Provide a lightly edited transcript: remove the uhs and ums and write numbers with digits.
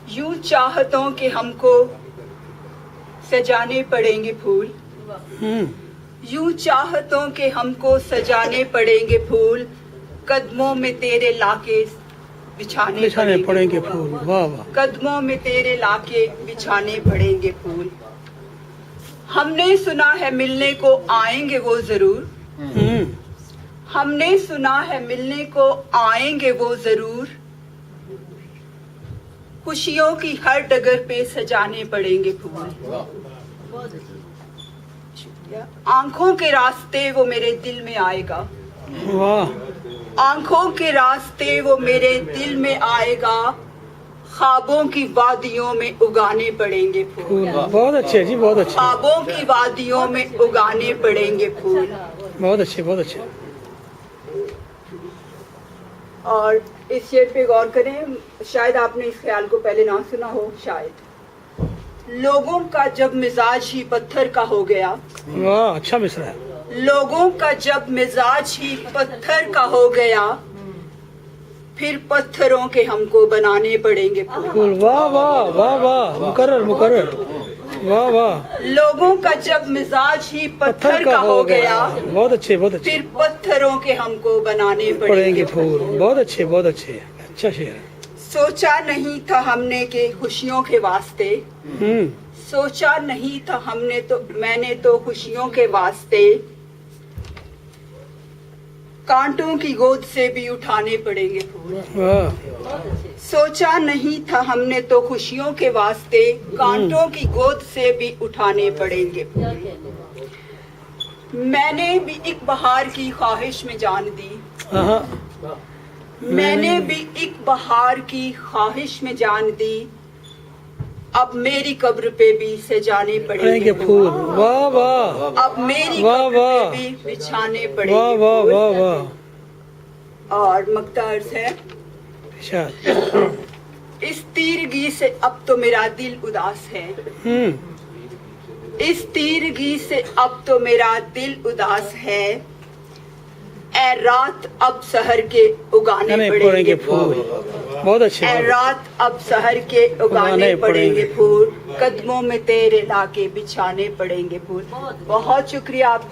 यूं चाहतों के हमको सजाने पड़ेंगे फूल। यूं चाहतों के हमको सजाने पड़ेंगे फूल, कदमों में तेरे लाके बिछाने पड़ेंगे फूल। वाह वाह। कदमों में तेरे लाके बिछाने पड़ेंगे फूल। हमने सुना है मिलने को आएंगे वो जरूर। हमने सुना है मिलने को आएंगे वो जरूर, खुशियों की हर डगर पे सजाने पड़ेंगे फूल। आंखों के रास्ते वो मेरे दिल में आएगा। वाह। आंखों के रास्ते वो मेरे दिल में आएगा, ख्वाबों की वादियों में उगाने पड़ेंगे फूल। बहुत अच्छे जी, बहुत अच्छे। ख्वाबों की वादियों में उगाने पड़ेंगे फूल। बहुत अच्छे, बहुत अच्छे। और इस शेर पे गौर करें, शायद आपने इस ख्याल को पहले ना सुना हो शायद। लोगों का जब मिजाज ही पत्थर का हो गया। वाह, अच्छा मिसरा है। लोगों का जब मिजाज ही पत्थर का हो गया, फिर पत्थरों के हमको बनाने पड़ेंगे फूल। वाह वाह वाह वाह, मुकर्रर मुकर्रर। वाह वाह। लोगों का जब मिजाज ही पत्थर का हो गया, बहुत अच्छे, बहुत अच्छे। फिर पत्थरों के हमको बनाने पड़ेंगे फूल। बहुत अच्छे, बहुत अच्छे। अच्छा शेर है। सोचा नहीं था हमने के खुशियों के वास्ते। सोचा नहीं था हमने तो मैंने तो खुशियों के वास्ते, कांटों की गोद से भी उठाने पड़ेंगे फूल। सोचा नहीं था हमने तो खुशियों के वास्ते, कांटों की गोद से भी उठाने पड़ेंगे फूल। मैंने भी एक बहार की ख्वाहिश में जान दी। मैंने भी एक बहार की ख्वाहिश में जान दी, अब मेरी कब्र पे भी सजाने पड़ेंगे फूल। वाह वाह। अब मेरी कब्र पे भी बिछाने पड़ेंगे। वाह वाह वाह वाह। और मक्ता अर्ज है, इस तीरगी से अब तो मेरा दिल उदास है। इस तीरगी से अब तो मेरा दिल उदास है, ऐ रात अब सहर के उगाने पड़ेंगे फूल। बहुत अच्छे। ऐ रात अब सहर के उगाने पड़ेंगे फूल, कदमों में तेरे लाके बिछाने पड़ेंगे फूल। बहुत शुक्रिया आप।